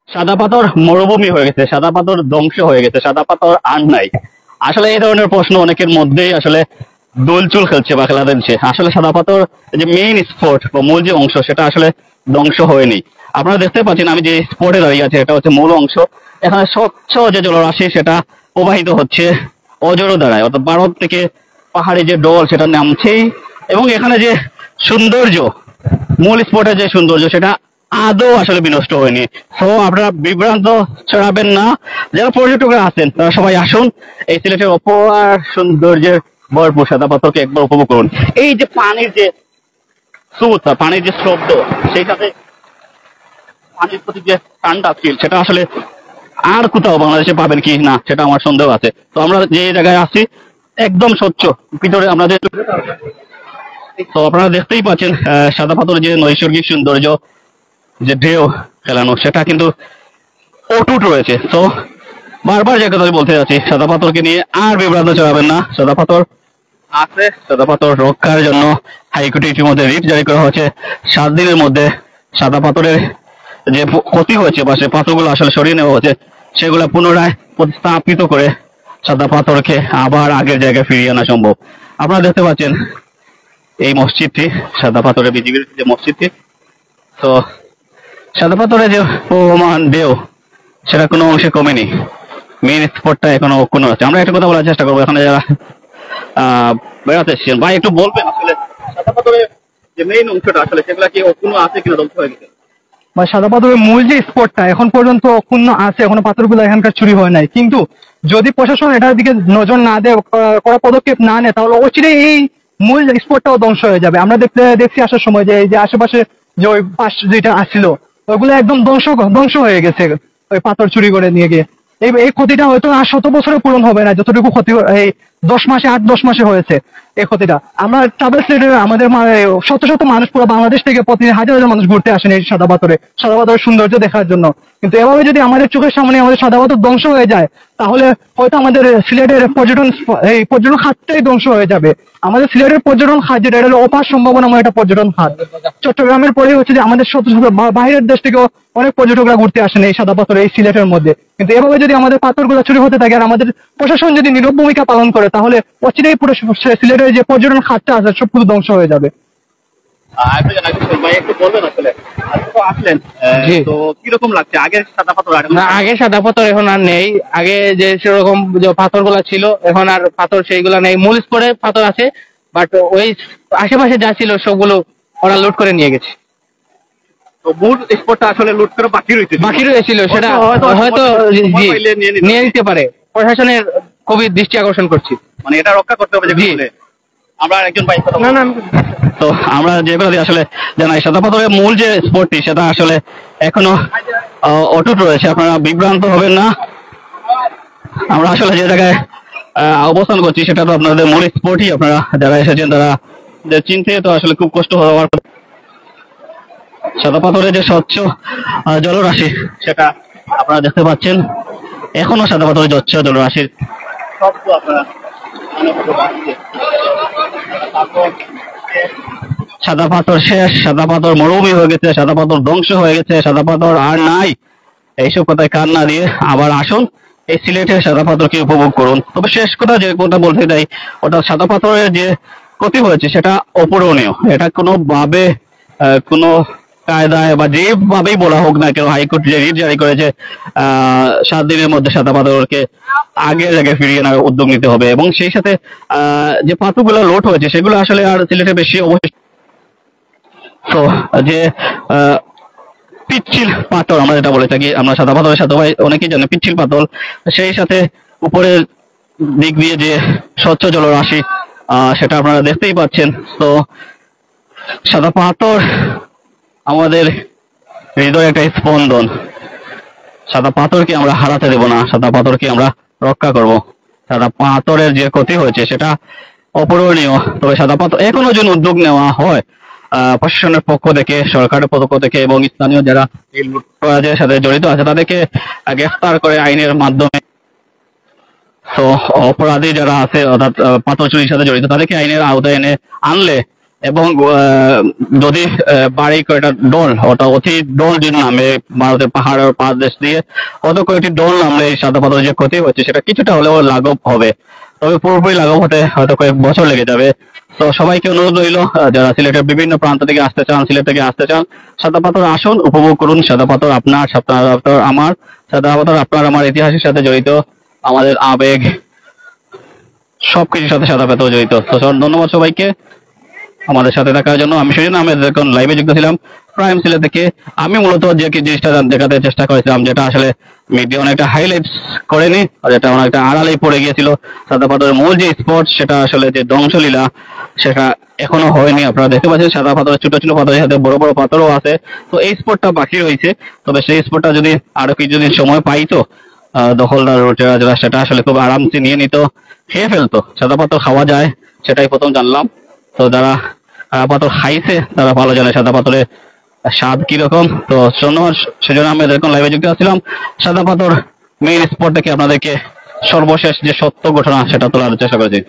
সাদা পাথর মরুভূমি হয়ে গেছে, সাদা পাথর ধ্বংস হয়ে গেছে, সাদা পাথর আর নাই। আসলে এই ধরনের প্রশ্ন অনেকের মধ্যেই আসলে দোলচুল খেলছে বা খেলা দিচ্ছে। আসলে সাদা পাথর যে মেইন স্পট বা মূল যে অংশ সেটা আসলে ধ্বংস হয়নি। আপনারা দেখতে পাচ্ছেন আমি যে স্পটে দাঁড়িয়ে আছি এটা হচ্ছে মূল অংশ। এখানে স্বচ্ছ যে জলরাশি সেটা প্রবাহিত হচ্ছে অজর দ্বারায়, অর্থাৎ ভারত থেকে পাহাড়ে যে ডল সেটা নামছেই। এবং এখানে যে সৌন্দর্য, মূল স্পটে যে সৌন্দর্য সেটা আদৌ আসলে বিনষ্ট হয়নি। তো আপনারা বিভ্রান্ত ছড়াবেন না। যারা পর্যটকরা আছেন তারা সবাই আসুন, এই সিলেটের অপর সৌন্দর্যের ভরপুর সাদা পাথরকে একবার উপভোগ করুন। এই যে পানির যে স্রোত, পানির যে শব্দ, সেই সাথে পানির প্রতি যে ঠান্ডা ফিল সেটা আসলে আর কোথাও বাংলাদেশে পাবেন কি না সেটা আমার সন্দেহ আছে। তো আমরা যে জায়গায় আছি একদম স্বচ্ছ, ভিতরে আমরা যে, তো আপনারা দেখতেই পাচ্ছেন সাদা পাথরের যে নৈসর্গিক সৌন্দর্য, যে ঢেউ খেলানো সেটা কিন্তু অটুট রয়েছে। তো বারবার যে কথা বলতে যাচ্ছি, সাদা পাথরকে নিয়ে আর বিভ্রান্ত ছড়াবেন না। সাদা পাথর আছে, সাদা পাথর রক্ষার জন্য হাইকোর্টে ইতিমধ্যে রিট জারি করা হয়েছে। 7 দিনের মধ্যে সাদা পাথরের যে ক্ষতি হয়েছে বা সে পাথরগুলো আসলে সরিয়ে নেওয়া হয়েছে সেগুলো পুনরায় প্রতিস্থাপিত করে সাদা পাথরকে আবার আগের জায়গায় ফিরিয়ে আনা সম্ভব। আপনারা দেখতে পাচ্ছেন এই মসজিদটি, সাদা পাথরের বিজিবির যে মসজিদটি। তো সাদা পাথরের যে প্রমাণ ঢেউ সেটা কোনো অংশে কমেনি, মেইন স্পটটা এখনো অক্ষুণ্ণ আছে। আমরা একটা কথা বলার চেষ্টা করবো, এখানে যারা বেড়াতে এসেছেন ভাই একটু বলবেন আসলে সাদা পাথরের যে মেইন অংশটা আসলে সেগুলা কি অক্ষুণ্ণ আছে কিনা, ধ্বংস হয়ে গেছে? বা সাদা পাথরের মূল যে স্পটটা এখন পর্যন্ত অক্ষুণ্ণ আছে, এখনো পাথরগুলো এখানকার চুরি হয় নাই। কিন্তু যদি প্রশাসন এটার দিকে নজর না দেয়, করা পদক্ষেপ না নেয়, তাহলে অচিরেই এই মূল স্পটটাও ধ্বংস হয়ে যাবে। আমরা দেখছি আসার সময় যে এই যে আশেপাশে যে ওই পাশ যেটা আসছিল ওইগুলো একদম ধ্বংস হয়ে গেছে ওই পাথর চুরি করে নিয়ে গিয়ে। এই ক্ষতিটা হয়তো আর 100 বছরে পূরণ হবে না, যতটুকু ক্ষতি এই 8-10 মাসে হয়েছে এই ক্ষতিটা। আমরা ট্রাভেল স্টেটে আমাদের শত শত মানুষ পুরো বাংলাদেশ থেকে প্রতিদিন হাজার হাজার মানুষ ঘুরতে আসেন এই সাদা পাথরের সৌন্দর্য দেখার জন্য। কিন্তু এভাবে যদি আমাদের চোখের সামনে আমাদের সাদা পাথর ধ্বংস হয়ে যায় তাহলে হয়তো আমাদের সিলেটের পর্যটন খাতটাই ধ্বংস হয়ে যাবে। আমাদের সিলেটের পর্যটন খাত যেটা, এটা হলো অপার সম্ভাবনাময় একটা পর্যটন খাত। চট্টগ্রামের পরে হচ্ছে যে আমাদের শত শত বাইরের দেশ থেকেও অনেক পর্যটকরা ঘুরতে আসেন এই সাদা পাথর এই সিলেটের মধ্যে। কিন্তু এভাবে যদি আমাদের পাথরগুলো চুরি হতে থাকে আর আমাদের প্রশাসন যদি নীরব ভূমিকা পালন করে তাহলে অচিরেই পুরো সিলেটের যে পর্যটন খাতটা আছে সব কিছু ধ্বংস হয়ে যাবে। আগের সাদা পাথর এখন আর নেই। আগে যে সেরকম যে পাথর গুলা ছিল এখন আর পাথর সেইগুলা নেই। মূল স্পটে পাথর আছে, বাট ওই আশেপাশে যা ছিল সবগুলো ওরা লুট করে নিয়ে গেছে। মূল স্পটটা আসলে লুট করে বাকি রয়েছিল সেটা হয়তো নিয়ে নিতে পারে। প্রশাসনের খুবই দৃষ্টি আকর্ষণ করছি, মানে এটা রক্ষা করতে হবে। আমরা একজন ভাই তো আমরা যেগুলো আসলে জানাই সাদা পাথরের মূল যে স্পটটি সেটা আসলে এখনো অটুট রয়েছে। আপনারা বিভ্রান্ত হবেন না। আমরা আসলে যে জায়গায় অবস্থান করছি সেটা তো আপনাদের মূল স্পটই। আপনারা যারা এসেছেন তারা চিনতে তো আসলে খুব কষ্ট হওয়ার। সাদা পাথরের যে স্বচ্ছ জলরাশি সেটা আপনারা দেখতে পাচ্ছেন, এখনো সাদা পাথরের স্বচ্ছ জলরাশির শব্দ আপনারা সাদা পাথর শেষ, সাদা পাথর মরুভূমি হয়ে গেছে, সাদা পাথর ধ্বংস হয়ে গেছে, সাদা পাথর আর নাই। এইসব কথায় কান না দিয়ে আবার আসুন এই সিলেটের সাদা পাথরকে উপভোগ করুন। তবে শেষ কথা যে কথা বলতে চাই, ওটা সাদা পাথরের যে ক্ষতি হয়েছে সেটা অপূরণীয়। এটা কোনোভাবে কোনো কায়দায় বা যেভাবেই বলা হোক না কেন, হাইকোর্ট যে রিট জারি করেছে 7 দিনের মধ্যে সাদা পাথরকে আগের জায়গায় ফিরিয়ে আনার উদ্যোগ নিতে হবে। এবং সেই সাথে যে পাথরগুলো লোড হয়েছে সেগুলো আসলে আর সিলেটে বেশি অবশিষ্ট। তো যে পিচ্ছিল পাথর আমরা যেটা বলে থাকি, আমরা সাদা পাথরের সাথে অনেকেই জানে পিচ্ছিল পাথর, সেই সাথে উপরের দিক দিয়ে যে স্বচ্ছ জলরাশি সেটা আপনারা দেখতেই পাচ্ছেন। তো সাদা পাথর আমাদের হৃদয় একটা স্পন্দন। সাদা পাথরকে আমরা হারাতে দেব না, সাদা পাথরকে আমরা রক্ষা করব। সাদা পাথরের যে ক্ষতি হয়েছে সেটা অপূরণীয়। তবে সাদা পাথর এখনো যদি উদ্যোগ নেওয়া হয় প্রশাসনের পক্ষ থেকে, সরকারের পক্ষ থেকে এবং স্থানীয় যারা এই লুটতরাজের সাথে জড়িত আছে তাদেরকে গ্রেফতার করে আইনের মাধ্যমে, তো অপরাধী যারা আছে অর্থাৎ পাথর চুরির সাথে জড়িত তাদেরকে আইনের আওতায় এনে আনলে এবং যদি বাড়ি কয়েকটা ডোল, ওটা অতি ডোল যদি নামে ভারতের পাহাড়ের পাদদেশ দিয়ে, অত কয়েকটি ডোল নামলে এই সাদা পাথর যে ক্ষতি হচ্ছে সেটা কিছুটা হলেও লাঘব হবে। তবে পুরোপুরি লাঘব হতে হয়তো কয়েক বছর লেগে যাবে। তো সবাইকে অনুরোধ রইল, যারা সিলেটের বিভিন্ন প্রান্ত থেকে আসতে চান, সিলেট থেকে আসতে চান, সাদা পাথর আসুন, উপভোগ করুন। সাদা পাথর আপনার, সাদা পাথর আমার, সাদা পাথর আপনার আমার ইতিহাসের সাথে জড়িত, আমাদের আবেগ সবকিছুর সাথে সাদা পাথর জড়িত। তো ধন্যবাদ সবাইকে আমাদের সাথে থাকার জন্য। আমি সেজন্য আমি এখন লাইভে যুক্ত ছিলাম প্রাইম সিলেট থেকে। আমি মূলত যে জিনিসটা দেখাতে চেষ্টা করেছিলাম, যেটা আসলে মিডিয়া অনেকটা হাইলাইটস করেনি, আর যেটা অনেকটা আড়ালেই পড়ে গিয়েছিল, সাদা পাথরের মূল যে স্পট, সেটা আসলে যে ধ্বংসলীলা, সেটা এখনো হয়নি। আপনারা দেখতে পাচ্ছেন সাদা পাথরের ছোট ছোট পাথরের সাথে বড় বড় পাথরও আছে। তো এই স্পটটা বাকি রয়েছে। তবে সেই স্পটটা যদি আরো কিছুদিন সময় পাইতো, দখলদার রুটেরা যারা, সেটা আসলে খুব আরামসে নিয়ে নিত, খেয়ে ফেলতো। সাদা পাথর খাওয়া যায় সেটাই প্রথম জানলাম। তো যারা সাদা পাথর খাইছে তারা ভালো জানে সাদা পাথরের স্বাদ কিরকম। তো ধন্যবাদ, সেজন্য আমি এরকম লাইভে যুক্ত আসছিলাম। সাদা পাথর মেইন স্পট থেকে আপনাদেরকে সর্বশেষ যে সত্য ঘটনা সেটা তোলার চেষ্টা করেছি।